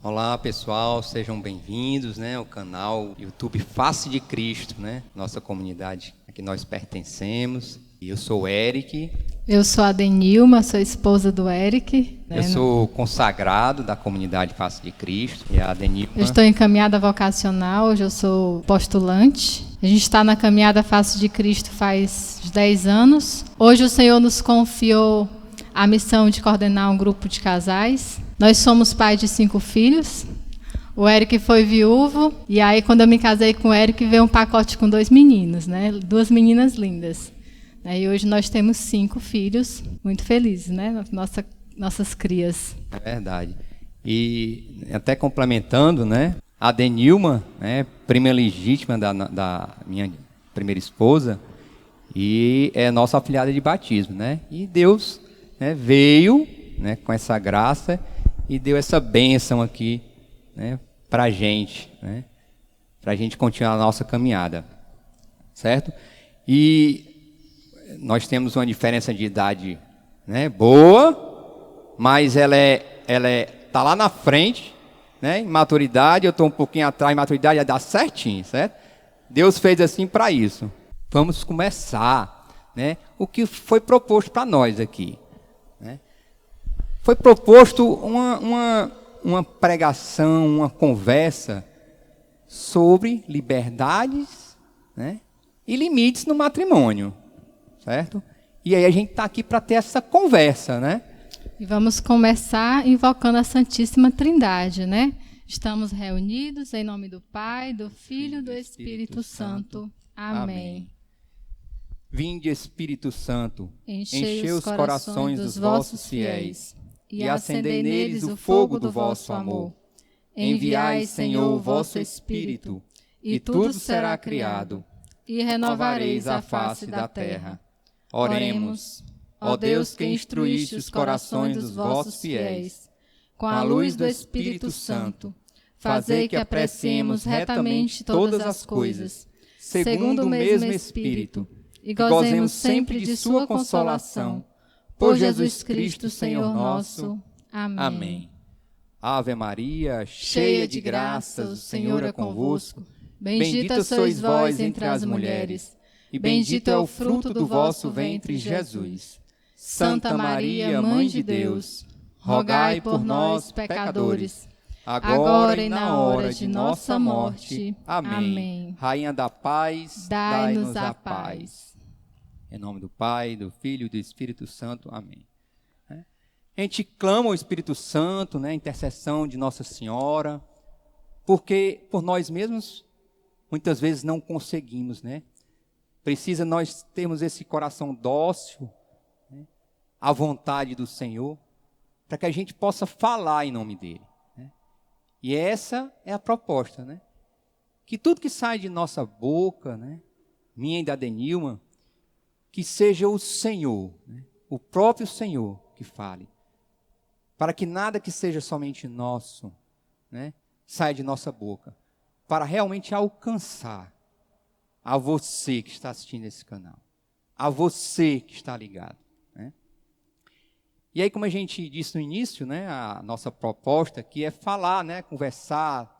Olá pessoal, sejam bem-vindos, ao canal YouTube Face de Cristo, nossa comunidade a que nós pertencemos. Eu sou o Eric. Eu sou a Denilma, sou esposa do Eric. Eu sou consagrado da comunidade Face de Cristo e a Denilma. Eu estou em caminhada vocacional, hoje eu sou postulante. A gente está na caminhada Face de Cristo faz 10 anos. Hoje o Senhor nos confiou a missão de coordenar um grupo de casais. Nós somos pais de 5 filhos. O Eric foi viúvo e aí quando eu me casei com o Eric veio um pacote com 2 meninos, 2 meninas lindas. E hoje nós temos 5 filhos, muito felizes, nossas crias. É verdade. E até complementando, a Denilma, prima legítima da minha primeira esposa, e é nossa afilhada de batismo, E Deus, veio, com essa graça e deu essa bênção aqui, para a gente, para a gente continuar a nossa caminhada, certo? E nós temos uma diferença de idade, boa, mas ela tá lá na frente, em maturidade. Eu estou um pouquinho atrás em maturidade, ia dar certinho, certo? Deus fez assim para isso. Vamos começar, o que foi proposto para nós aqui, Foi proposto uma pregação, uma conversa sobre liberdades, e limites no matrimônio, certo? E aí a gente está aqui para ter essa conversa, E vamos começar invocando a Santíssima Trindade, Estamos reunidos em nome do Pai, do Filho e do Espírito Santo. Amém. Vinde, Espírito Santo, enchei os corações dos vossos fiéis e acendei neles o fogo do vosso amor. Enviai, Senhor, o vosso Espírito, e tudo será criado, e renovareis a face da terra. Oremos. Ó Deus, que instruíste os corações dos vossos fiéis, com a luz do Espírito Santo, fazei que apreciemos retamente todas as coisas, segundo o mesmo Espírito, e gozemos sempre de sua consolação. Por Jesus Cristo, Senhor nosso. Amém. Amém. Ave Maria, cheia de graças, o Senhor é convosco. Bendita sois vós entre as mulheres, e bendito é o fruto do vosso ventre, Jesus. Santa Maria, Mãe de Deus, rogai por nós, pecadores, agora e na hora de nossa morte. Amém. Amém. Rainha da paz, dai-nos a paz. Em nome do Pai, do Filho e do Espírito Santo. Amém. A gente clama o Espírito Santo, a intercessão de Nossa Senhora, porque por nós mesmos, muitas vezes não conseguimos, Precisa nós termos esse coração dócil, à vontade do Senhor, para que a gente possa falar em nome dEle. E essa é a proposta, Que tudo que sai de nossa boca, minha e da Denilma, que seja o Senhor, o próprio Senhor que fale, para que nada que seja somente nosso, saia de nossa boca, para realmente alcançar a você que está assistindo esse canal, a você que está ligado. E aí, como a gente disse no início, a nossa proposta aqui é falar, conversar,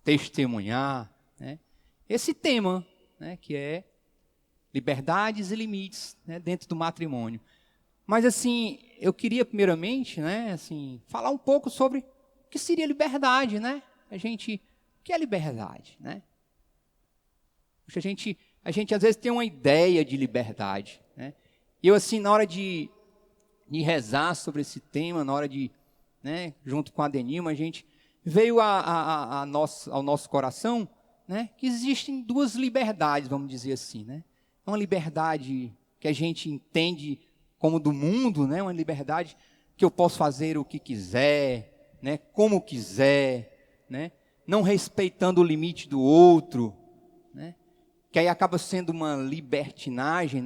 testemunhar, esse tema, que é liberdades e limites, dentro do matrimônio. Mas assim, eu queria primeiramente, falar um pouco sobre o que seria liberdade, o que é liberdade, A gente às vezes tem uma ideia de liberdade, E eu assim, na hora de rezar sobre esse tema, na hora de, junto com a Denilma, a gente veio ao nosso coração, que existem 2 liberdades, vamos dizer assim, Uma liberdade que a gente entende como do mundo, uma liberdade que eu posso fazer o que quiser, como quiser, não respeitando o limite do outro, que aí acaba sendo uma libertinagem,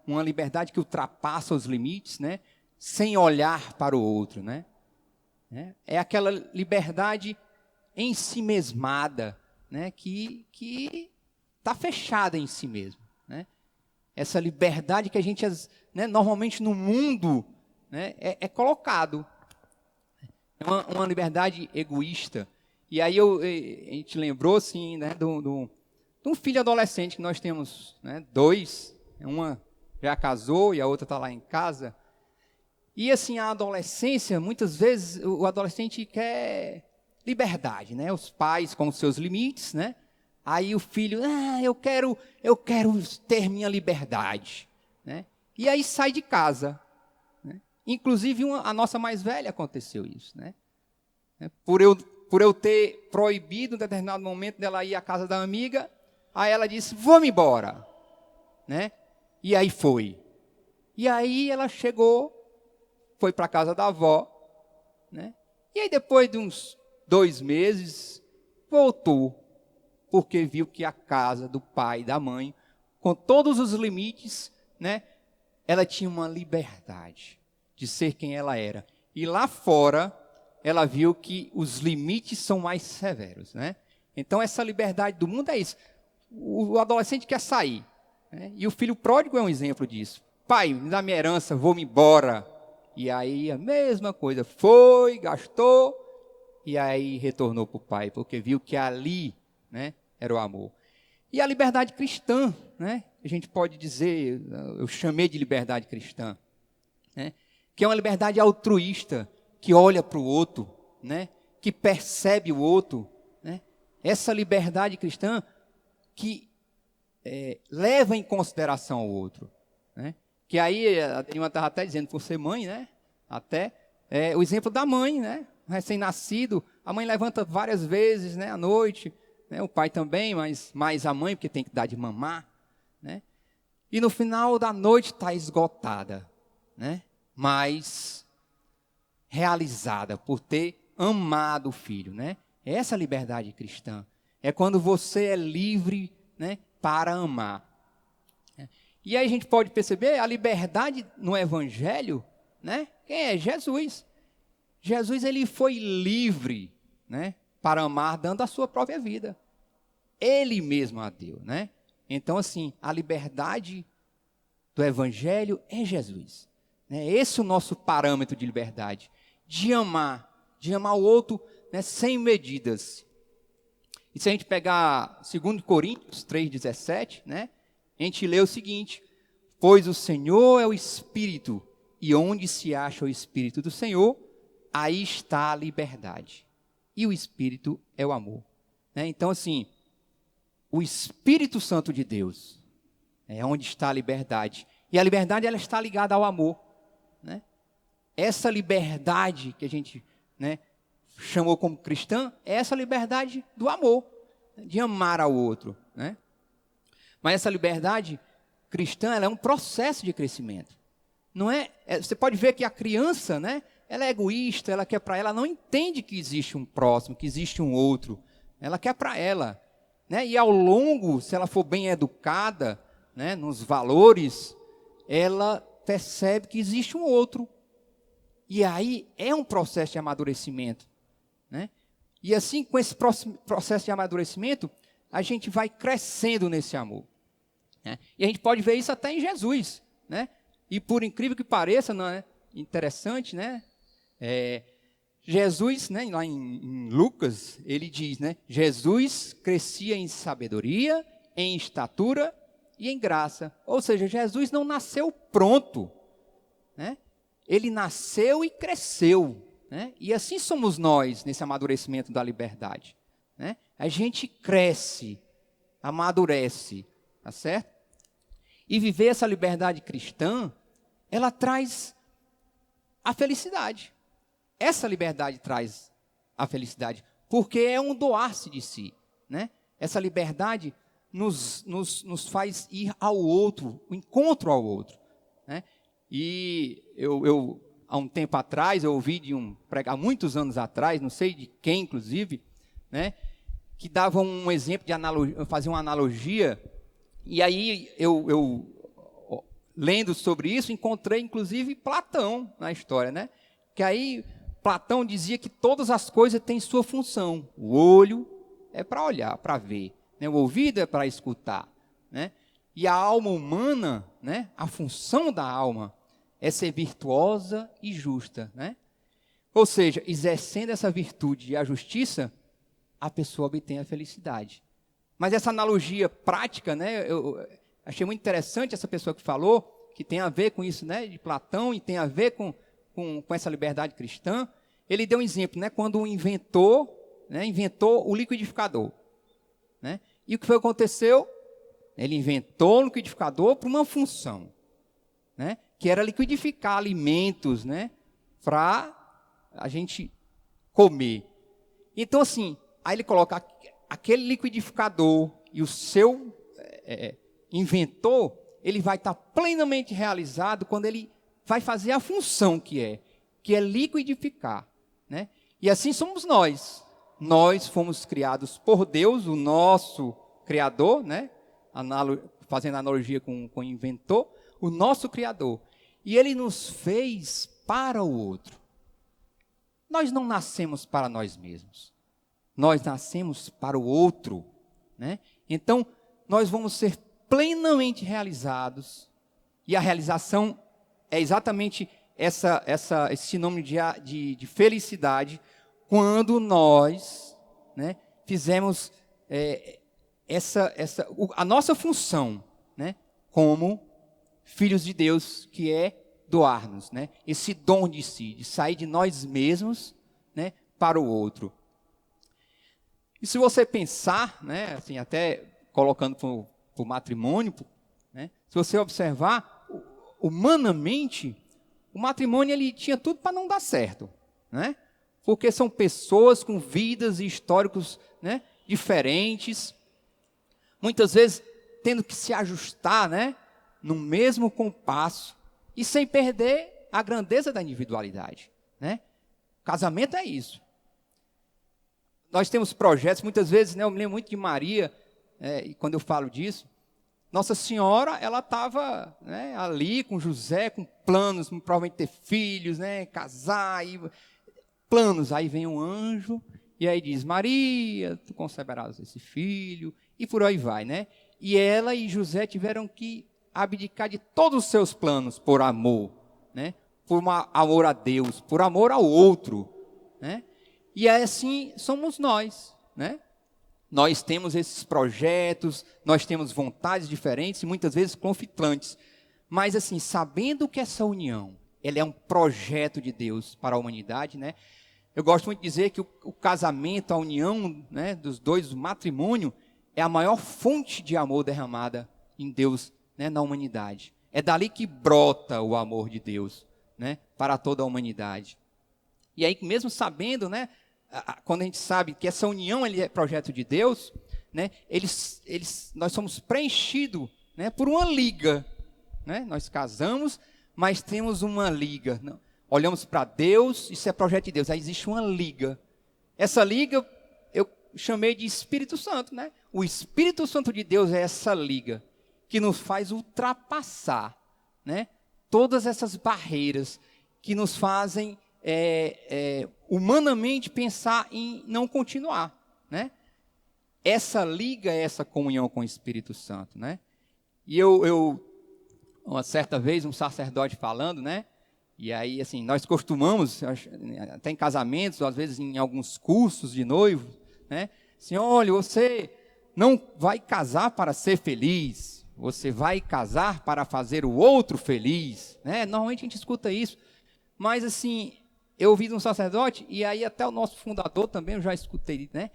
uma liberdade que ultrapassa os limites, sem olhar para o outro, É aquela liberdade em si mesmada, que está fechada em si mesmo, Essa liberdade que a gente, normalmente no mundo, é colocado. É uma liberdade egoísta. E aí a gente lembrou, assim, né, de um filho adolescente que nós temos, né, 2. Uma já casou e a outra está lá em casa. E, assim, a adolescência, muitas vezes, o adolescente quer liberdade, né? Os pais com os seus limites, né? Aí o filho, eu quero ter minha liberdade, né? E aí sai de casa, né? Inclusive, a nossa mais velha aconteceu isso, né? Por eu ter proibido, em determinado momento, dela ir à casa da amiga, aí ela disse, vou-me embora, né? E aí foi. E aí ela chegou, foi para a casa da avó, né? E aí depois de uns 2 meses, voltou, porque viu que a casa do pai e da mãe, com todos os limites, né? Ela tinha uma liberdade de ser quem ela era. E lá fora, ela viu que os limites são mais severos, né? Então essa liberdade do mundo é isso. O adolescente quer sair, né? E o filho pródigo é um exemplo disso. Pai, me dá minha herança, vou-me embora. E aí a mesma coisa, foi, gastou, e aí retornou para o pai, porque viu que ali, né, era o amor. E a liberdade cristã, né, a gente pode dizer, eu chamei de liberdade cristã, né, que é uma liberdade altruísta, que olha para o outro, né, que percebe o outro, né, essa liberdade cristã que leva em consideração o outro, né? Que aí, a Dilma estava até dizendo, por ser mãe, né? Até o exemplo da mãe, né? Recém-nascido, a mãe levanta várias vezes, né? À noite, né? O pai também, mas mais a mãe, porque tem que dar de mamar, né? E no final da noite está esgotada, né? Mas realizada por ter amado o filho, né? Essa liberdade cristã é quando você é livre, né? Para amar. E aí a gente pode perceber a liberdade no Evangelho, né? Quem é? Jesus. Jesus, ele foi livre, né? Para amar, dando a sua própria vida. Ele mesmo a deu, né? Então, assim, a liberdade do Evangelho é Jesus, né? Esse é o nosso parâmetro de liberdade. De amar o outro, né? Sem medidas. E se a gente pegar 2 Coríntios 3,17, né? A gente lê o seguinte, pois o Senhor é o Espírito, e onde se acha o Espírito do Senhor, aí está a liberdade. E o Espírito é o amor, né? Então, assim, o Espírito Santo de Deus é onde está a liberdade. E a liberdade, ela está ligada ao amor, né? Essa liberdade que a gente, né, chamou como cristã, é essa liberdade do amor, de amar ao outro, né? Mas essa liberdade cristã, ela é um processo de crescimento. Não você pode ver que a criança, né, ela é egoísta, ela quer para ela, não entende que existe um próximo, que existe um outro. Ela quer para ela, né? E ao longo, se ela for bem educada, né, nos valores, ela percebe que existe um outro. E aí é um processo de amadurecimento, né? E assim, com esse processo de amadurecimento, a gente vai crescendo nesse amor, né? E a gente pode ver isso até em Jesus, né? E por incrível que pareça, não é interessante, né? Jesus, né, lá em Lucas, ele diz, né? Jesus crescia em sabedoria, em estatura e em graça. Ou seja, Jesus não nasceu pronto, né? Ele nasceu e cresceu, né? E assim somos nós nesse amadurecimento da liberdade, né? A gente cresce, amadurece, tá certo? E viver essa liberdade cristã, ela traz a felicidade. Essa liberdade traz a felicidade, porque é um doar-se de si, né? Essa liberdade nos faz ir ao outro, o encontro ao outro, né? E eu há um tempo atrás, eu ouvi de há muitos anos atrás, não sei de quem inclusive, né? Que dava um exemplo de analogia, fazia uma analogia, e aí eu lendo sobre isso, encontrei inclusive Platão na história, né? Que aí Platão dizia que todas as coisas têm sua função. O olho é para olhar, para ver, né? O ouvido é para escutar, né? E a alma humana, né? A função da alma é ser virtuosa e justa, né? Ou seja, exercendo essa virtude e a justiça, a pessoa obtém a felicidade. Mas essa analogia prática, né, eu achei muito interessante essa pessoa que falou, que tem a ver com isso, né, de Platão, e tem a ver com essa liberdade cristã. Ele deu um exemplo, né, quando um inventor, né, inventou o liquidificador. Né, e o que foi que aconteceu? Ele inventou o liquidificador para uma função, né, que era liquidificar alimentos, né, para a gente comer. Então, assim, aí ele coloca aquele liquidificador e o seu inventor, ele vai estar plenamente realizado quando ele vai fazer a função que é liquidificar, né? E assim somos nós. Nós fomos criados por Deus, o nosso Criador, né? Fazendo analogia com o inventor, o nosso Criador. E Ele nos fez para o outro. Nós não nascemos para nós mesmos. Nós nascemos para o outro, né? Então, nós vamos ser plenamente realizados. E a realização é exatamente esse sinônimo de felicidade, quando nós, né, fizemos a nossa função, né, como filhos de Deus, que é doar-nos, né, esse dom de si, de sair de nós mesmos, né, para o outro. E se você pensar, né, assim, até colocando para o matrimônio, né, se você observar, humanamente, o matrimônio ele tinha tudo para não dar certo, né? Porque são pessoas com vidas e históricos, né, diferentes, muitas vezes tendo que se ajustar, né, no mesmo compasso e sem perder a grandeza da individualidade, né? Casamento é isso. Nós temos projetos, muitas vezes, né, eu me lembro muito de Maria, e quando eu falo disso, Nossa Senhora, ela estava, né, ali com José, com planos, provavelmente ter filhos, né, casar, planos. Aí vem um anjo e aí diz, Maria, tu conceberás esse filho, e por aí vai, né? E ela e José tiveram que abdicar de todos os seus planos por amor, né? Por amor a Deus, por amor ao outro, né? E assim somos nós, né? Nós temos esses projetos, nós temos vontades diferentes e muitas vezes conflitantes. Mas assim, sabendo que essa união, ela é um projeto de Deus para a humanidade, né? Eu gosto muito de dizer que o casamento, a união, né, dos dois, o matrimônio, é a maior fonte de amor derramada em Deus, né, na humanidade. É dali que brota o amor de Deus, né, para toda a humanidade. E aí, mesmo sabendo, né, quando a gente sabe que essa união é projeto de Deus, né, nós somos preenchidos, né, por uma liga, né? Nós casamos, mas temos uma liga. Não, olhamos para Deus, isso é projeto de Deus, aí existe uma liga. Essa liga eu chamei de Espírito Santo, né? O Espírito Santo de Deus é essa liga que nos faz ultrapassar, né, todas essas barreiras que nos fazem humanamente pensar em não continuar, né? Essa liga, essa comunhão com o Espírito Santo, né? E eu uma certa vez, um sacerdote falando, né? E aí, assim, nós costumamos, até em casamentos, ou às vezes em alguns cursos de noivo, né? Assim, olha, você não vai casar para ser feliz, você vai casar para fazer o outro feliz, né? Normalmente a gente escuta isso, mas assim, eu ouvi de um sacerdote, e aí até o nosso fundador também, eu já escutei, né?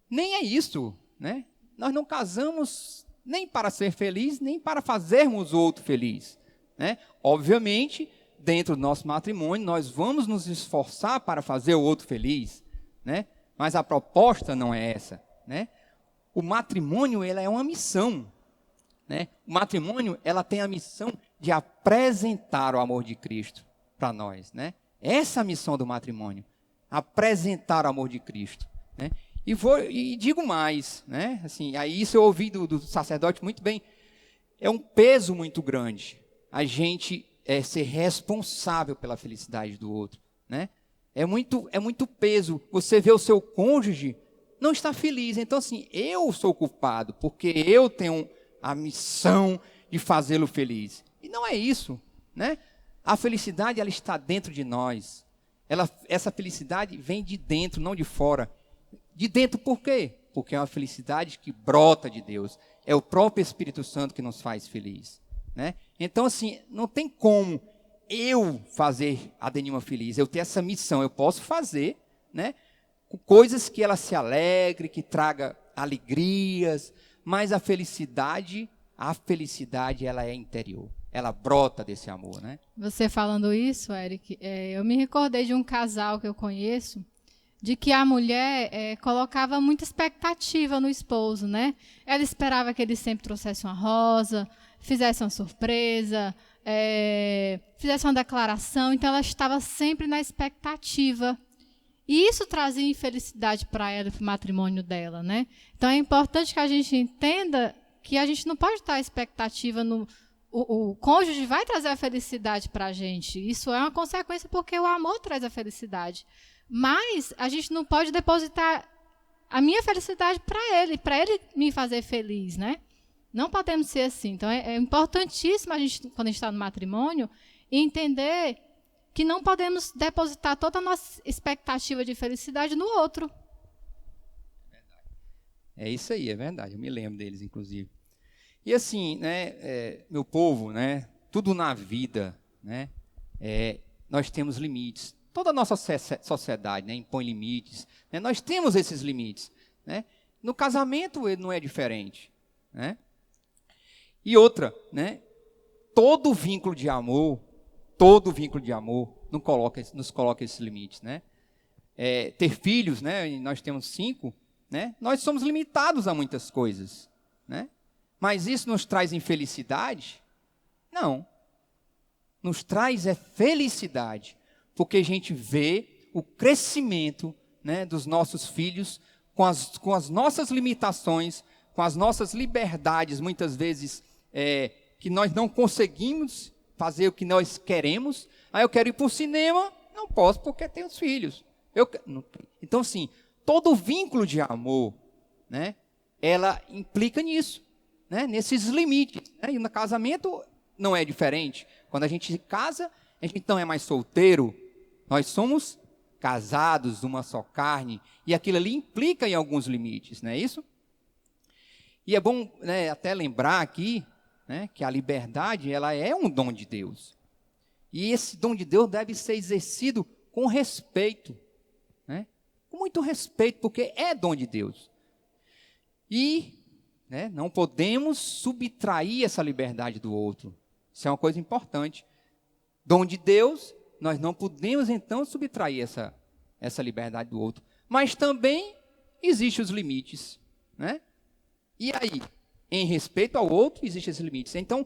Nem é isso, né? Nós não casamos nem para ser feliz, nem para fazermos o outro feliz, né? Obviamente, dentro do nosso matrimônio, nós vamos nos esforçar para fazer o outro feliz, né? Mas a proposta não é essa, né? O matrimônio, ela é uma missão, né? O matrimônio, ela tem a missão de apresentar o amor de Cristo para nós, né? Essa é a missão do matrimônio, apresentar o amor de Cristo, né? E digo mais, né? Assim, aí isso eu ouvi do sacerdote muito bem. É um peso muito grande a gente ser responsável pela felicidade do outro, né? É muito peso. Você vê o seu cônjuge não está feliz. Então, assim, eu sou culpado porque eu tenho a missão de fazê-lo feliz. E não é isso, né? A felicidade, ela está dentro de nós. Essa felicidade vem de dentro, não de fora. De dentro por quê? Porque é uma felicidade que brota de Deus. É o próprio Espírito Santo que nos faz feliz, né? Então, assim, não tem como eu fazer a Denilma feliz. Eu tenho essa missão, eu posso fazer, né, coisas que ela se alegre, que traga alegrias, mas a felicidade ela é interior. Ela brota desse amor, né? Você falando isso, Eric, eu me recordei de um casal que eu conheço, de que a mulher colocava muita expectativa no esposo, né? Ela esperava que ele sempre trouxesse uma rosa, fizesse uma surpresa, fizesse uma declaração, então ela estava sempre na expectativa. E isso trazia infelicidade para ela e para o matrimônio dela, né? Então é importante que a gente entenda que a gente não pode estar expectativa no... O cônjuge vai trazer a felicidade para a gente. Isso é uma consequência porque o amor traz a felicidade. Mas a gente não pode depositar a minha felicidade para ele me fazer feliz, né? Não podemos ser assim. Então, é importantíssimo a gente, quando a gente está no matrimônio, entender que não podemos depositar toda a nossa expectativa de felicidade no outro. É isso aí, é verdade. Eu me lembro deles, inclusive. E assim, né, meu povo, né, tudo na vida, né, nós temos limites. Toda a nossa sociedade, né, impõe limites. Né, nós temos esses limites. Né? No casamento ele não é diferente. Né? E outra, né, todo vínculo de amor nos coloca esses limites. Né? Ter filhos, né, nós temos 5, né, nós somos limitados a muitas coisas. Né? Mas isso nos traz infelicidade? Não. Nos traz felicidade, porque a gente vê o crescimento, né, dos nossos filhos com as nossas limitações, com as nossas liberdades, muitas vezes que nós não conseguimos fazer o que nós queremos. Aí eu quero ir para o cinema, não posso porque tenho os filhos. Então, assim, todo vínculo de amor, né, ela implica nisso. Né, nesses limites. Né, e no casamento não é diferente. Quando a gente casa, a gente não é mais solteiro, nós somos casados, uma só carne, e aquilo ali implica em alguns limites, não é isso? E é bom, né, até lembrar aqui, né, que a liberdade ela é um dom de Deus. E esse dom de Deus deve ser exercido com respeito, né, com muito respeito, porque é dom de Deus. E né, não podemos subtrair essa liberdade do outro. Isso é uma coisa importante. Dom de Deus, nós não podemos, então, subtrair essa liberdade do outro. Mas também existem os limites. Né? E aí, em respeito ao outro, existem esses limites. Então,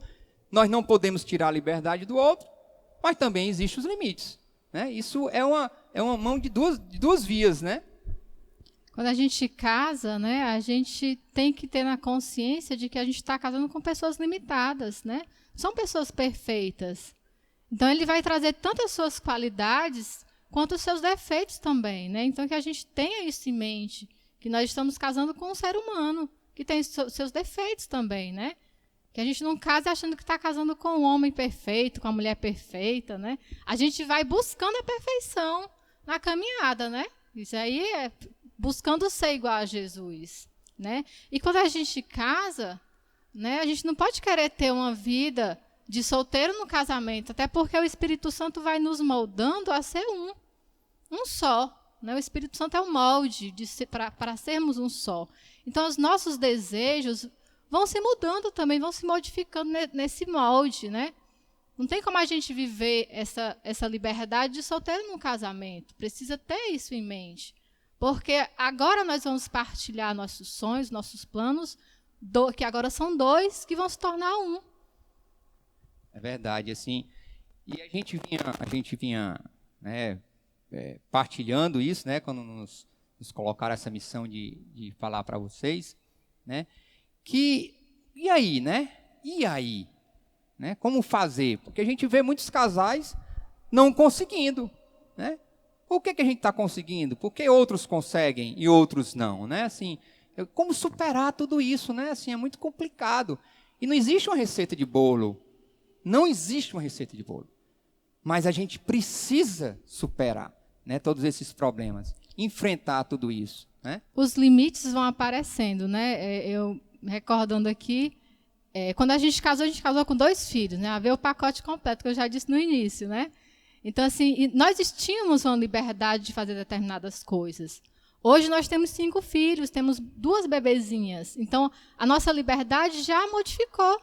nós não podemos tirar a liberdade do outro, mas também existem os limites. Né? Isso é uma mão de duas vias, né? Quando a gente casa, né, a gente tem que ter na consciência de que a gente está casando com pessoas limitadas, né? São pessoas perfeitas. Então, ele vai trazer tanto as suas qualidades quanto os seus defeitos também, né? Então, que a gente tenha isso em mente, que nós estamos casando com um ser humano que tem seus defeitos também, né? Que a gente não case achando que está casando com um homem perfeito, com uma mulher perfeita, né? A gente vai buscando a perfeição na caminhada, né? Isso aí é buscando ser igual a Jesus, né? E quando a gente casa, né, a gente não pode querer ter uma vida de solteiro no casamento, até porque o Espírito Santo vai nos moldando a ser um só. Né? O Espírito Santo é o molde para sermos um só. Então, os nossos desejos vão se mudando também, vão se modificando nesse molde, né? Não tem como a gente viver essa liberdade de solteiro no casamento. Precisa ter isso em mente. Porque agora nós vamos partilhar nossos sonhos, nossos planos, que agora são 2, que vão se tornar 1. É verdade, assim. E a gente vinha né, partilhando isso, né, quando nos colocaram essa missão de falar para vocês, né, e aí, né? E aí? Né, como fazer? Porque a gente vê muitos casais não conseguindo, né? Por que a gente está conseguindo? Por que outros conseguem e outros não? Né? Assim, como superar tudo isso? Né? Assim, é muito complicado. E não existe uma receita de bolo. Não existe uma receita de bolo. Mas a gente precisa superar. né, todos esses problemas, enfrentar tudo isso, né? Os limites vão aparecendo, né? Eu recordando aqui, quando a gente casou com 2 filhos, né? A ver o pacote completo, que eu já disse no início, né? Então, assim, nós tínhamos uma liberdade de fazer determinadas coisas. Hoje nós temos 5 filhos, temos 2 bebezinhas. Então, a nossa liberdade já modificou,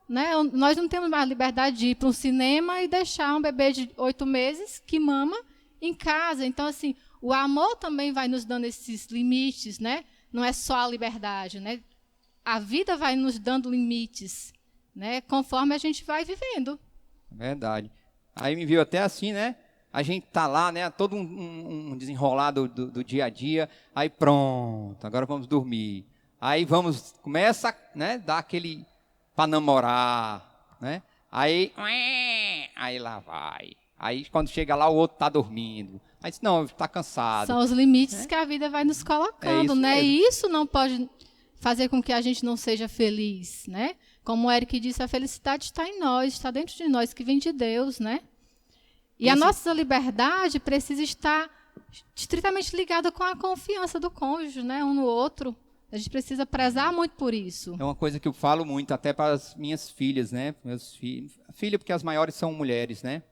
né? Nós não temos mais liberdade de ir para um cinema e deixar um bebê de 8 meses que mama em casa. Então, assim, o amor também vai nos dando esses limites, né? Não é só a liberdade, né? A vida vai nos dando limites, né? Conforme a gente vai vivendo. Verdade. Aí me viu até assim, né? A gente tá lá, né? Todo um desenrolado do dia a dia. Aí pronto, agora vamos dormir. Aí começa, né? Dar aquele para namorar, né? Aí lá vai. Aí quando chega lá o outro tá dormindo. Aí diz, não, tá cansado. São os limites que a vida vai nos colocando, né? Mesmo. E isso não pode fazer com que a gente não seja feliz, né? Como o Eric disse, a felicidade está em nós, está dentro de nós, que vem de Deus, né? E a nossa liberdade precisa estar estritamente ligada com a confiança do cônjuge, né? Um no outro. A gente precisa prezar muito por isso. É uma coisa que eu falo muito, até para as minhas filhas, né? Meus filhos. Filha, porque as maiores são mulheres, né?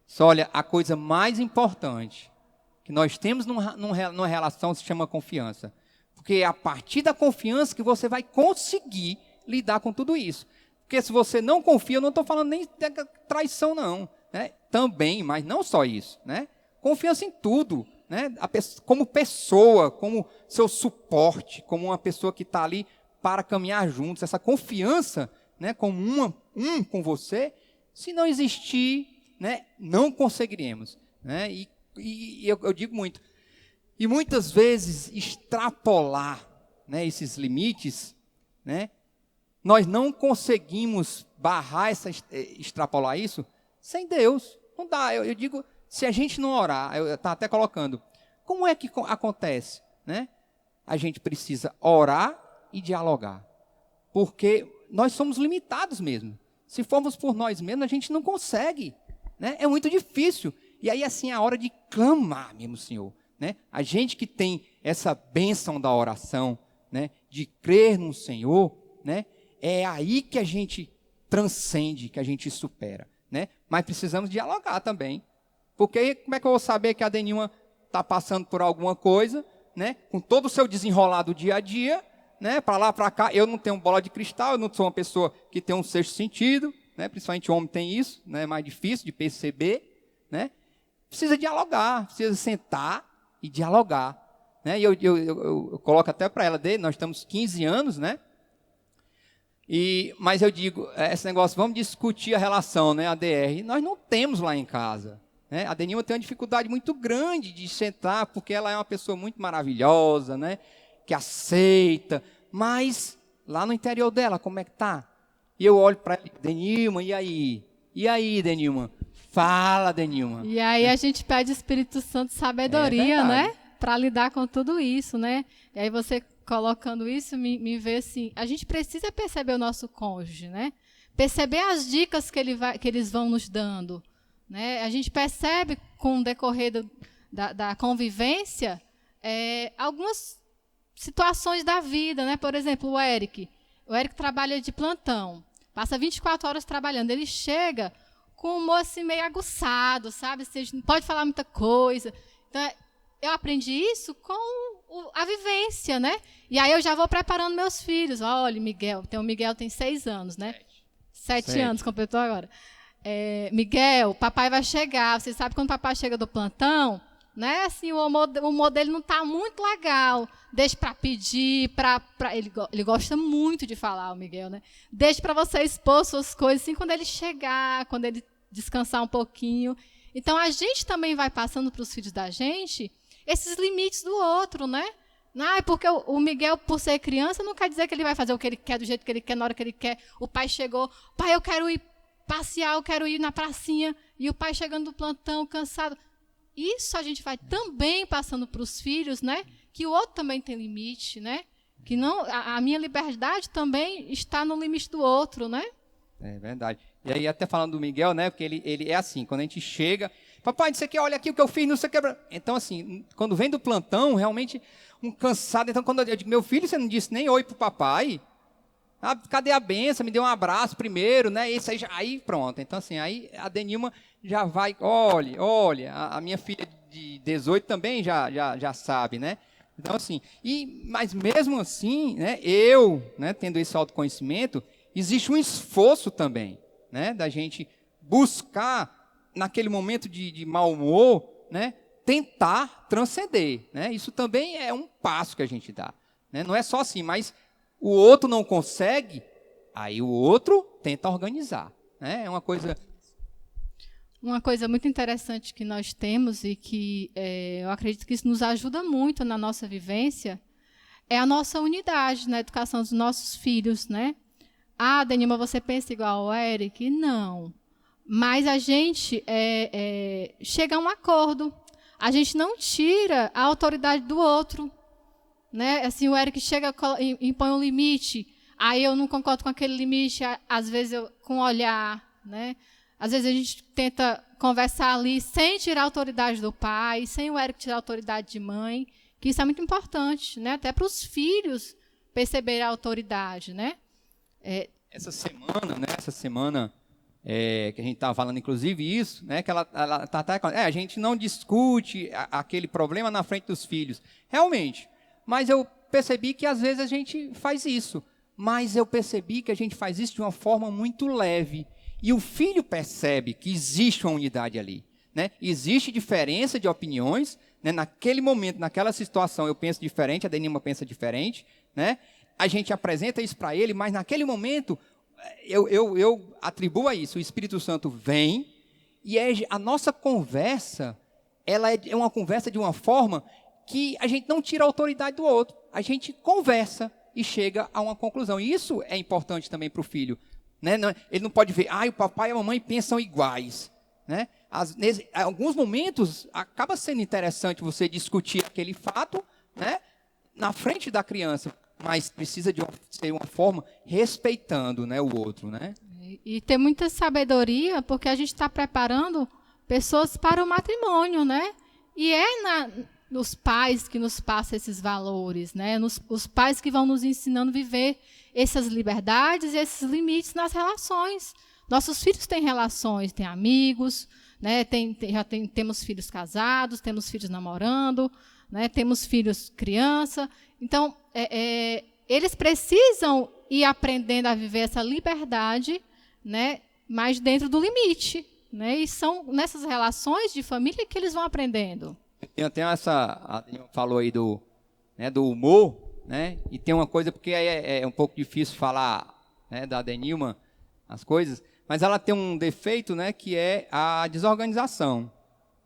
Só olha, a coisa mais importante que nós temos numa relação se chama confiança. Porque é a partir da confiança que você vai conseguir lidar com tudo isso. Porque se você não confia, eu não estou falando nem de traição, não. Né? Também, mas não só isso. Né? Confiança em tudo. Né? Como pessoa, como seu suporte, como uma pessoa que está ali para caminhar juntos. Essa confiança, né, como com você, se não existir, né, não conseguiremos. Né? E eu digo muito. E muitas vezes extrapolar, né, esses limites, né, nós não conseguimos barrar, extrapolar isso sem Deus. Não dá. Eu digo, se a gente não orar, eu estava até colocando, como é que acontece? Né? A gente precisa orar e dialogar. Porque nós somos limitados mesmo. Se formos por nós mesmos, a gente não consegue. Né? É muito difícil. E aí, assim, é a hora de clamar mesmo, Senhor. Né? A gente que tem essa bênção da oração, né, de crer no Senhor, né, é aí que a gente transcende, que a gente supera. Né? Mas precisamos dialogar também. Porque como é que eu vou saber que a Denilma está passando por alguma coisa, né, com todo o seu desenrolar do dia a dia, né, para lá, para cá? Eu não tenho bola de cristal, eu não sou uma pessoa que tem um sexto sentido, né, principalmente o homem tem isso, né, é mais difícil de perceber. Né? Precisa dialogar, precisa sentar e dialogar. Né? E eu coloco até para ela, nós estamos 15 anos, né? Mas eu digo, esse negócio, vamos discutir a relação, né, a DR, nós não temos lá em casa. Né? A Denilma tem uma dificuldade muito grande de sentar, porque ela é uma pessoa muito maravilhosa, né, que aceita, mas lá no interior dela, como é que está? E eu olho para ela e digo, Denilma, e aí? E aí, Denilma? Fala, Denilma. E aí a gente pede Espírito Santo sabedoria, né? Para lidar com tudo isso, né? E aí você colocando isso, me vê assim, a gente precisa perceber o nosso cônjuge, né? Perceber as dicas que eles vão nos dando. Né? A gente percebe com o decorrer da convivência algumas situações da vida. Né? Por exemplo, o Eric trabalha de plantão, passa 24 horas trabalhando, ele chega com um humor assim, meio aguçado, sabe? Você não pode falar muita coisa. Então, eu aprendi isso com a vivência, né? E aí eu já vou preparando meus filhos. Olha, o Miguel tem 6 anos, né? 7 anos, completou agora. Miguel, papai vai chegar. Você sabe quando o papai chega do plantão, né? Assim, o humor dele não está muito legal. Deixa para pedir, ele gosta muito de falar, o Miguel, né? Deixa para você expor suas coisas, assim, quando ele chegar, quando ele descansar um pouquinho. Então, a gente também vai passando para os filhos da gente esses limites do outro, né? Porque o Miguel, por ser criança, não quer dizer que ele vai fazer o que ele quer, do jeito que ele quer, na hora que ele quer. O pai chegou, pai, eu quero ir passear, eu quero ir na pracinha, e o pai chegando do plantão, cansado. Isso a gente vai também passando para os filhos, né? Que o outro também tem limite, né? Que não, a minha liberdade também está no limite do outro, né? É verdade. E aí, até falando do Miguel, né? Porque ele é assim, quando a gente chega, Papai, não sei o que, olha aqui o que eu fiz, não sei o que. Então, assim, quando vem do plantão, realmente, um cansado. Então, quando eu digo, meu filho, você não disse nem oi pro papai? Ah, cadê a benção? Me deu um abraço primeiro, né? Isso aí, aí pronto. Então, assim, aí a Denilma já vai, olha, a minha filha de 18 também já sabe, né? Então, assim, mas mesmo assim, né, né, tendo esse autoconhecimento, existe um esforço também, né, da gente buscar, naquele momento de mau humor, né, tentar transcender, né? Isso também é um passo que a gente dá, né? Não é só assim, mas o outro não consegue, aí o outro tenta organizar, né? É uma coisa... Uma coisa muito interessante que nós temos e que eu acredito que isso nos ajuda muito na nossa vivência é a nossa unidade na educação dos nossos filhos, né? Ah, Denilma, você pensa igual ao Eric? Não. Mas a gente chega a um acordo. A gente não tira a autoridade do outro, né? Assim, o Eric chega, impõe um limite, aí eu não concordo com aquele limite, às vezes com o olhar, né? Às vezes a gente tenta conversar ali sem tirar a autoridade do pai, sem o Eric tirar a autoridade de mãe, que isso é muito importante, né? Até para os filhos perceberem a autoridade, né? Essa semana que a gente estava falando, inclusive, isso, né? Que ela tá a gente não discute aquele problema na frente dos filhos. Realmente. Mas eu percebi que às vezes a gente faz isso. Mas eu percebi que a gente faz isso de uma forma muito leve. E o filho percebe que existe uma unidade ali, né? Existe diferença de opiniões, né? Naquele momento, naquela situação, eu penso diferente, a Denilma pensa diferente, né? A gente apresenta isso para ele, mas naquele momento, eu atribuo a isso. O Espírito Santo vem e a nossa conversa, ela é uma conversa de uma forma que a gente não tira a autoridade do outro. A gente conversa e chega a uma conclusão. E isso é importante também para o filho. Né? Ele não pode ver, o papai e a mamãe pensam iguais, né? Em alguns momentos acaba sendo interessante você discutir aquele fato, né, na frente da criança, mas precisa ser uma forma respeitando, né, o outro, né? E ter muita sabedoria, porque a gente está preparando pessoas para o matrimônio, né? E nos pais que nos passam esses valores, né? Os pais que vão nos ensinando a viver essas liberdades e esses limites nas relações. Nossos filhos têm relações, têm amigos, né? Temos filhos casados, temos filhos namorando, né? Temos filhos criança. Então, eles precisam ir aprendendo a viver essa liberdade, né? Mas dentro do limite, né? E são nessas relações de família que eles vão aprendendo. Tem a Denilma falou aí do humor, né? E tem uma coisa, porque é um pouco difícil falar, né, da Denilma, as coisas, mas ela tem um defeito, né, que é a desorganização,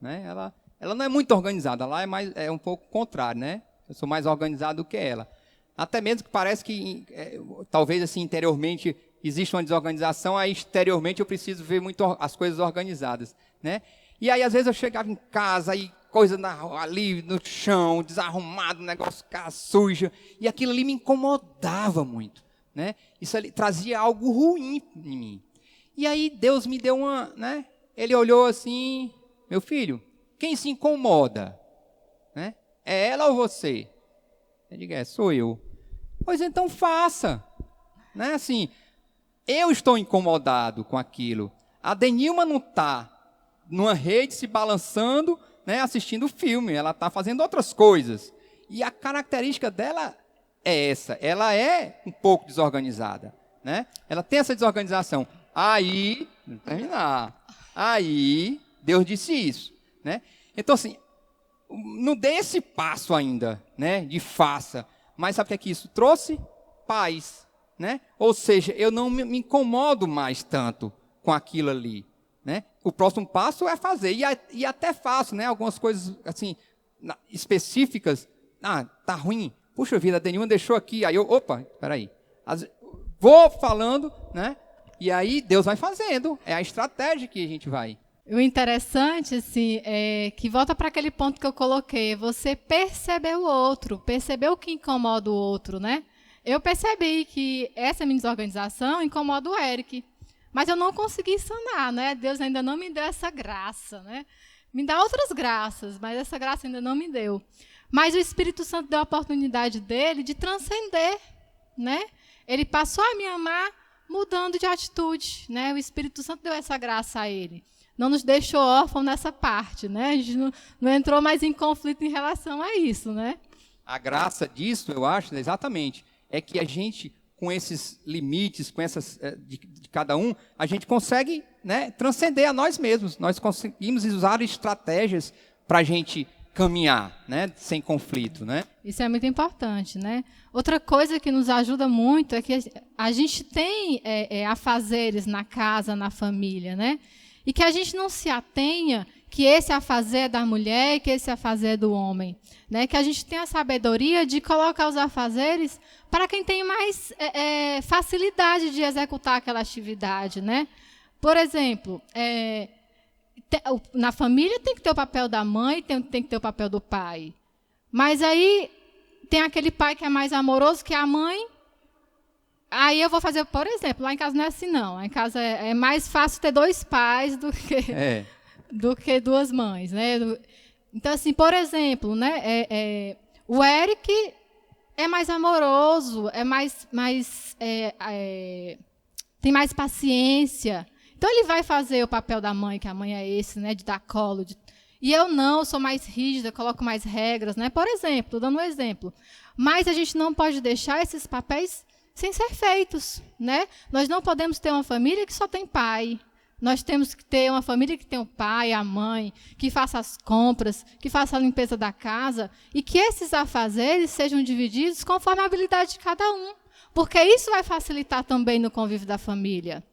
né? Ela não é muito organizada, ela é um pouco contrário, né? Eu sou mais organizado do que ela. Até mesmo que parece que, talvez assim, interiormente existe uma desorganização, aí exteriormente eu preciso ver muito as coisas organizadas, né? E aí, às vezes, eu chegava em casa e coisa ali no chão, desarrumado, o negócio suja, e aquilo ali me incomodava muito, né? Isso ali trazia algo ruim em mim. E aí Deus me deu né? Ele olhou assim, meu filho, quem se incomoda, né? É ela ou você? Eu digo, sou eu. Pois então faça, né? Assim, eu estou incomodado com aquilo. A Denilma não está numa rede se balançando, né, assistindo filme, ela está fazendo outras coisas. E a característica dela é essa, ela é um pouco desorganizada, né? Ela tem essa desorganização. Aí Deus disse isso, né? Então, assim, não dê esse passo ainda, né, de faça. Mas sabe o que é que isso trouxe? Paz, né? Ou seja, eu não me incomodo mais tanto com aquilo ali, né? O próximo passo é fazer, e até faço, né? Algumas coisas assim, específicas. Tá ruim. Puxa vida, a Denilma deixou aqui. Aí peraí. Vou falando, né? E aí Deus vai fazendo. É a estratégia que a gente vai. O interessante, assim, é que volta para aquele ponto que eu coloquei. Você percebeu o outro, percebeu o que incomoda o outro, né? Eu percebi que essa minha desorganização incomoda o Eric. Mas eu não consegui sanar, né? Deus ainda não me deu essa graça, né? Me dá outras graças, mas essa graça ainda não me deu. Mas o Espírito Santo deu a oportunidade dele de transcender, né? Ele passou a me amar mudando de atitude, né? O Espírito Santo deu essa graça a ele. Não nos deixou órfãos nessa parte, né? A gente não entrou mais em conflito em relação a isso, né? A graça disso, eu acho, exatamente, é que a gente, com esses limites, com essas de cada um, a gente consegue, né, transcender a nós mesmos. Nós conseguimos usar estratégias para a gente caminhar, né, sem conflito, né? Isso é muito importante, né? Outra coisa que nos ajuda muito é que a gente tem afazeres na casa, na família, né? E que a gente não se atenha que esse afazer é da mulher e que esse afazer é do homem, né? Que a gente tenha a sabedoria de colocar os afazeres para quem tem mais facilidade de executar aquela atividade, né? Por exemplo, na família tem que ter o papel da mãe, tem que ter o papel do pai. Mas aí tem aquele pai que é mais amoroso que a mãe. Aí eu vou fazer, por exemplo, lá em casa não é assim, não. Lá em casa é mais fácil ter 2 pais do que 2 mães, né? Então, assim, por exemplo, né, o Eric é mais amoroso, tem mais paciência. Então, ele vai fazer o papel da mãe, que a mãe é esse, né, de dar colo. E eu não, sou mais rígida, coloco mais regras, né? Por exemplo, estou dando um exemplo. Mas a gente não pode deixar esses papéis sem ser feitos, né? Nós não podemos ter uma família que só tem pai. Nós temos que ter uma família que tem o pai, a mãe, que faça as compras, que faça a limpeza da casa, e que esses afazeres sejam divididos conforme a habilidade de cada um. Porque isso vai facilitar também no convívio da família.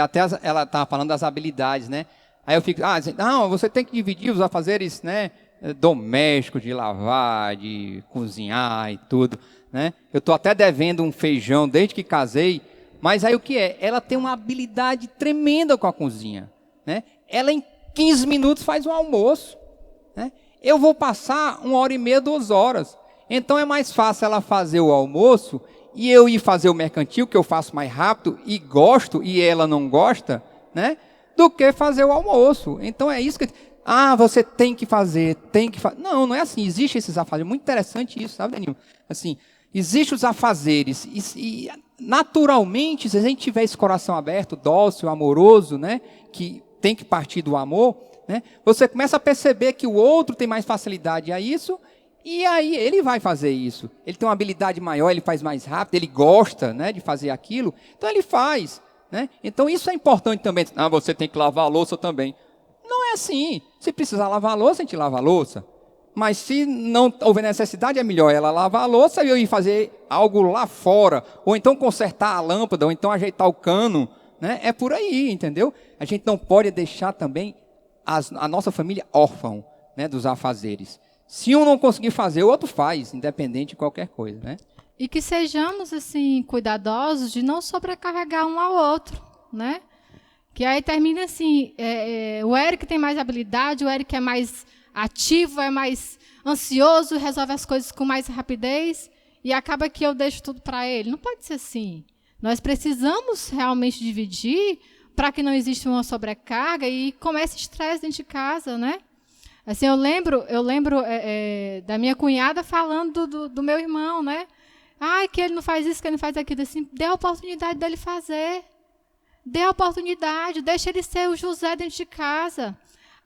Até ela estava falando das habilidades, né? Aí eu fico, não, você tem que dividir os afazeres, né, domésticos, de lavar, de cozinhar e tudo, né? Eu estou até devendo um feijão desde que casei, mas aí o que é? Ela tem uma habilidade tremenda com a cozinha, né? Ela em 15 minutos faz um almoço, né? Eu vou passar 1h30, 2 horas. Então é mais fácil ela fazer o almoço e eu ir fazer o mercantil, que eu faço mais rápido e gosto, e ela não gosta, né? Do que fazer o almoço. Então é isso que... você tem que fazer, Não, não é assim. Existem esses afazeres. Muito interessante isso, sabe, Danilo? Assim, existem os afazeres. E naturalmente, se a gente tiver esse coração aberto, dócil, amoroso, né? Que tem que partir do amor, né? Você começa a perceber que o outro tem mais facilidade a isso, e aí ele vai fazer isso. Ele tem uma habilidade maior, ele faz mais rápido, ele gosta, né, de fazer aquilo, então ele faz. Né? Então isso é importante também. Você tem que lavar a louça também. Não é assim. Se precisar lavar a louça, a gente lava a louça. Mas se não houver necessidade, é melhor ela lavar a louça e eu ir fazer algo lá fora. Ou então consertar a lâmpada, ou então ajeitar o cano. Né? É por aí, entendeu? A gente não pode deixar também a nossa família órfã, né, dos afazeres. Se um não conseguir fazer, o outro faz, independente de qualquer coisa, né? E que sejamos, assim, cuidadosos de não sobrecarregar um ao outro, né? Que aí termina assim, o Eric tem mais habilidade, o Eric é mais ativo, é mais ansioso, resolve as coisas com mais rapidez, e acaba que eu deixo tudo para ele. Não pode ser assim. Nós precisamos realmente dividir para que não exista uma sobrecarga e comece estresse dentro de casa, né? Assim, eu lembro da minha cunhada falando do meu irmão, né? Que ele não faz isso, que ele não faz aquilo. Assim, dê a oportunidade dele fazer. Dê a oportunidade, deixa ele ser o José dentro de casa.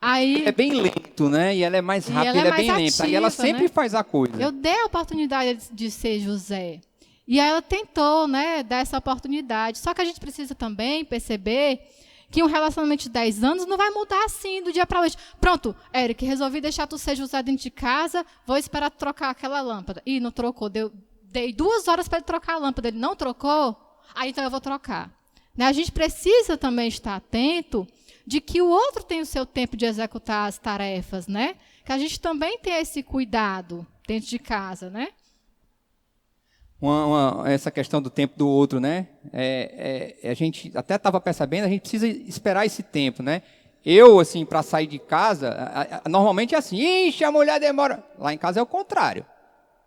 Aí, é bem lento, né? E ela é mais rápida, ele é bem lenta. E ela sempre, né, faz a coisa. Eu dei a oportunidade de ser José. E aí ela tentou, né, dar essa oportunidade. Só que a gente precisa também perceber que um relacionamento de 10 anos não vai mudar assim, do dia para hoje. Pronto, Eric, resolvi deixar tu ser José dentro de casa, vou esperar trocar aquela lâmpada. Ih, não trocou, dei 2 horas para ele trocar a lâmpada, ele não trocou, aí então eu vou trocar. Né? A gente precisa também estar atento de que o outro tem o seu tempo de executar as tarefas, né? Que a gente também tem esse cuidado dentro de casa, né? Essa questão do tempo do outro, né? A gente até estava percebendo, a gente precisa esperar esse tempo, né? Eu, assim, para sair de casa, normalmente é assim, ixi, a mulher demora. Lá em casa é o contrário,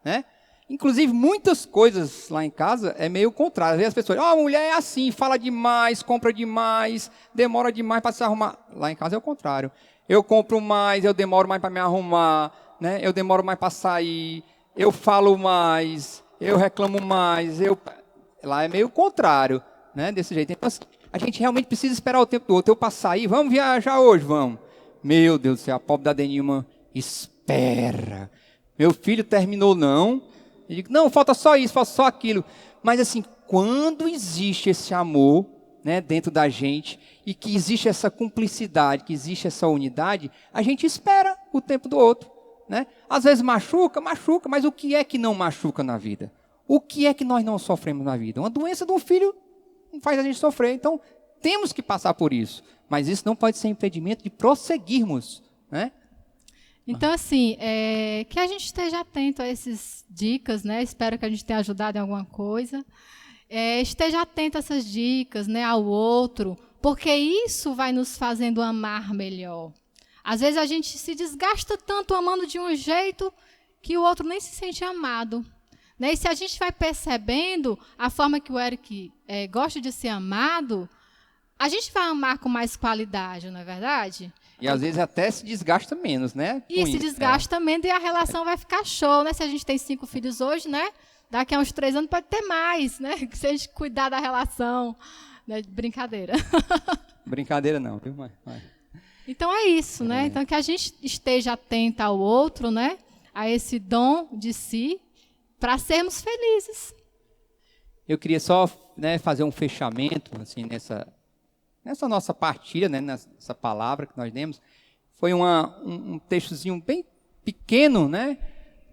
né? Inclusive, muitas coisas lá em casa é meio contrário. Às vezes as pessoas, a mulher é assim, fala demais, compra demais, demora demais para se arrumar. Lá em casa é o contrário. eu compro mais, eu demoro mais para me arrumar, né? Eu demoro mais para sair, eu falo mais, eu reclamo mais. Lá é meio contrário, né? Desse jeito. Então, a gente realmente precisa esperar o tempo do outro. Eu para sair, vamos viajar hoje, vamos. Meu Deus do céu, a pobre da Denilma espera. Meu filho terminou, não. Eu digo, não, falta só isso, falta só aquilo. Mas assim, quando existe esse amor, né, dentro da gente, e que existe essa cumplicidade, que existe essa unidade, a gente espera o tempo do outro, né? Às vezes machuca, mas o que é que não machuca na vida? O que é que nós não sofremos na vida? Uma doença de um filho não faz a gente sofrer. Então, temos que passar por isso. Mas isso não pode ser impedimento de prosseguirmos, né? Então, assim, que a gente esteja atento a essas dicas, né? Espero que a gente tenha ajudado em alguma coisa. Esteja atento a essas dicas, né, ao outro, porque isso vai nos fazendo amar melhor. Às vezes a gente se desgasta tanto amando de um jeito que o outro nem se sente amado, né? E se a gente vai percebendo a forma que o Eric gosta de ser amado, a gente vai amar com mais qualidade, não é verdade? E às vezes até se desgasta menos, né? E se desgasta menos e a relação vai ficar show, né? Se a gente tem 5 filhos hoje, né? Daqui a uns 3 anos pode ter mais, né? Se a gente cuidar da relação, né? Brincadeira. Brincadeira não, viu, mãe? Então é isso, né? Então que a gente esteja atento ao outro, né? A esse dom de si, para sermos felizes. Eu queria só, né, fazer um fechamento, assim, nessa nossa partilha, né, nessa palavra que nós demos. Foi um textozinho bem pequeno, né,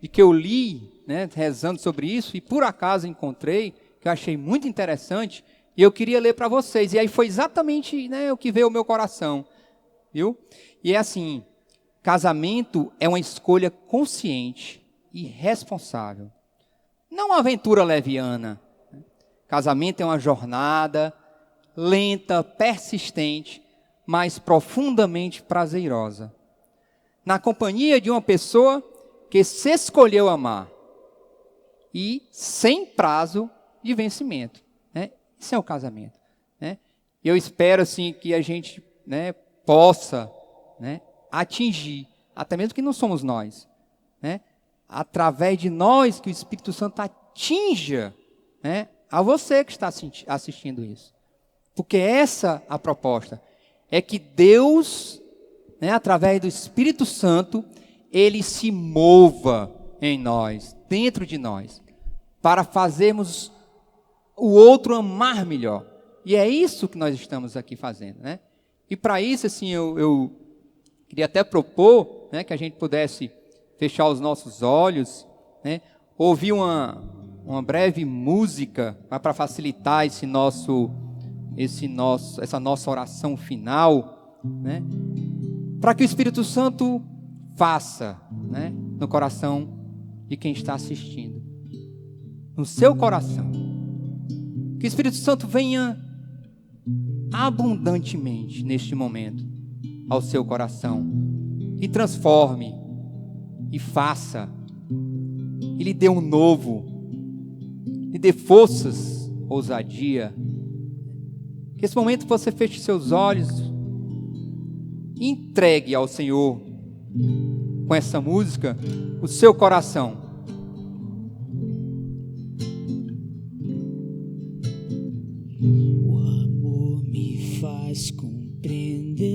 de que eu li, né, rezando sobre isso, e por acaso encontrei, que eu achei muito interessante, e eu queria ler para vocês. E aí foi exatamente, né, o que veio ao meu coração, viu? E é assim: casamento é uma escolha consciente e responsável, não uma aventura leviana. Casamento é uma jornada lenta, persistente, mas profundamente prazerosa, na companhia de uma pessoa que se escolheu amar e sem prazo de vencimento, né? Isso é o casamento, né? Eu espero assim que a gente, né, possa, né, atingir, até mesmo que não somos nós, né, através de nós, que o Espírito Santo atinja, né, a você que está assistindo isso. Porque essa a proposta, é que Deus, né, através do Espírito Santo, Ele se mova em nós, dentro de nós, para fazermos o outro amar melhor. E é isso que nós estamos aqui fazendo, né? E para isso, assim, eu queria até propor, né, que a gente pudesse fechar os nossos olhos, né, ouvir uma breve música para facilitar essa nossa oração final, né, para que o Espírito Santo faça, né, no coração de quem está assistindo, no seu coração, que o Espírito Santo venha abundantemente neste momento ao seu coração e transforme e faça, e lhe dê um novo, lhe dê forças, ousadia. Que esse momento você feche seus olhos e entregue ao Senhor, com essa música, o seu coração. O amor me faz compreender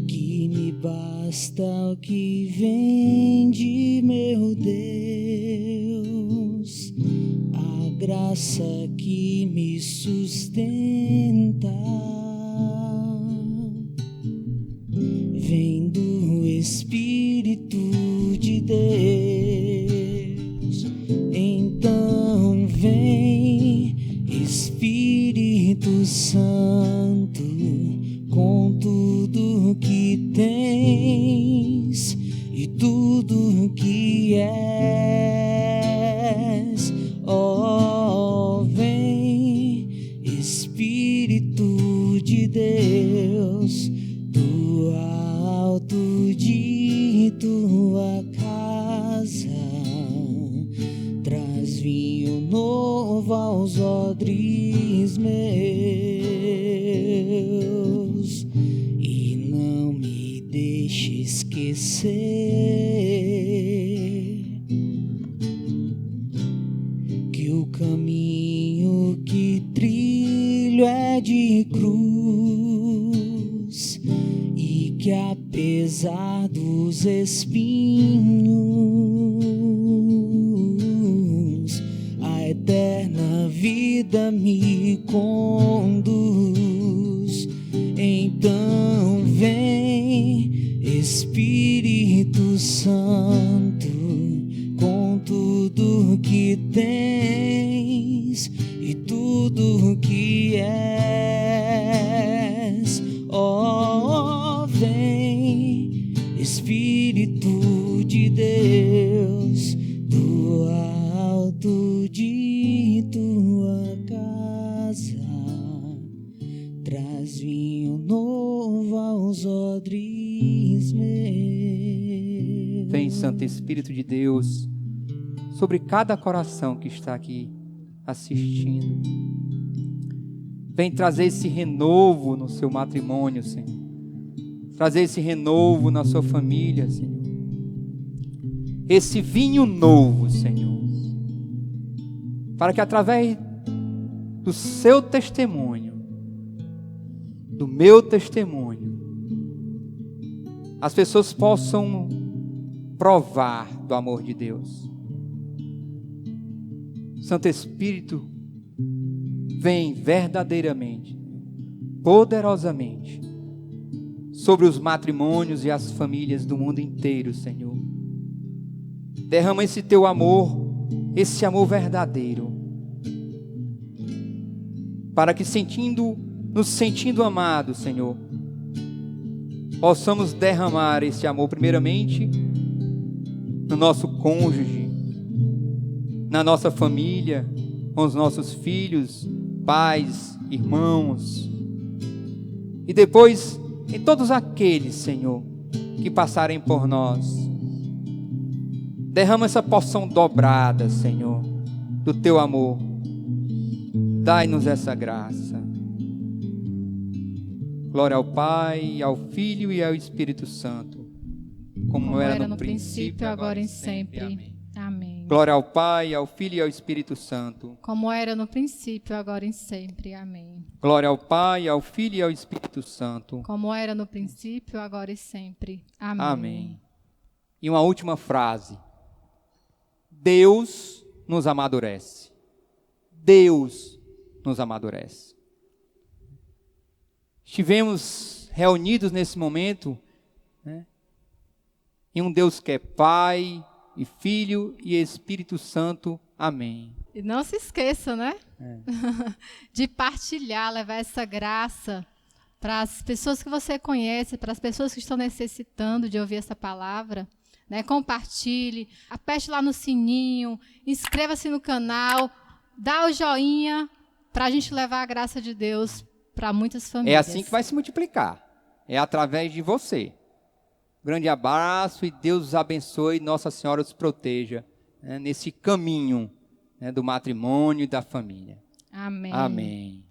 que me basta o que vem de meu Deus, a graça que me sustenta vem do Espírito de Deus. Então vem, Espírito Santo, com tudo que tens e tudo que és. Oh, vem, Espírito de Deus, do alto de tua casa, traz vinho novo aos odres meus. que o caminho que trilho é de cruz e que apesar dos espinhos a eterna vida me conduz. Então vem, Espírito Santo, com tudo que tens e tudo que és. Oh, vem, Espírito de Deus, do alto de tua casa, traz vinho novo aos odres meus. Vem, Santo Espírito de Deus, sobre cada coração que está aqui assistindo. Vem trazer esse renovo no seu matrimônio, Senhor. Trazer esse renovo na sua família, Senhor. Esse vinho novo, Senhor. Para que através do seu testemunho, do meu testemunho, as pessoas possam provar do amor de Deus. Santo Espírito, vem verdadeiramente, poderosamente, sobre os matrimônios e as famílias do mundo inteiro, Senhor. Derrama esse teu amor, esse amor verdadeiro, para que nos sentindo amados, Senhor, possamos derramar esse amor primeiramente no nosso cônjuge, na nossa família, com os nossos filhos, pais, irmãos, e depois em todos aqueles, Senhor, que passarem por nós. Derrama essa porção dobrada, Senhor, do teu amor. Dai-nos essa graça. Glória ao Pai, ao Filho e ao Espírito Santo, como era no princípio, agora e sempre. Amém. Amém. Glória ao Pai, ao Filho e ao Espírito Santo, como era no princípio, agora e sempre. Amém. Glória ao Pai, ao Filho e ao Espírito Santo, como era no princípio, agora e sempre. Amém. Amém. E uma última frase. Deus nos amadurece. Deus nos amadurece. Estivemos reunidos nesse momento, né, em um Deus que é Pai e Filho e Espírito Santo. Amém. E não se esqueça, né? De partilhar, levar essa graça para as pessoas que você conhece, para as pessoas que estão necessitando de ouvir essa palavra. Né? Compartilhe, aperte lá no sininho, inscreva-se no canal, dá o joinha para a gente levar a graça de Deus para muitas famílias. É assim que vai se multiplicar. É através de você. Grande abraço e Deus os abençoe, Nossa Senhora os proteja, né, nesse caminho, né, do matrimônio e da família. Amém. Amém.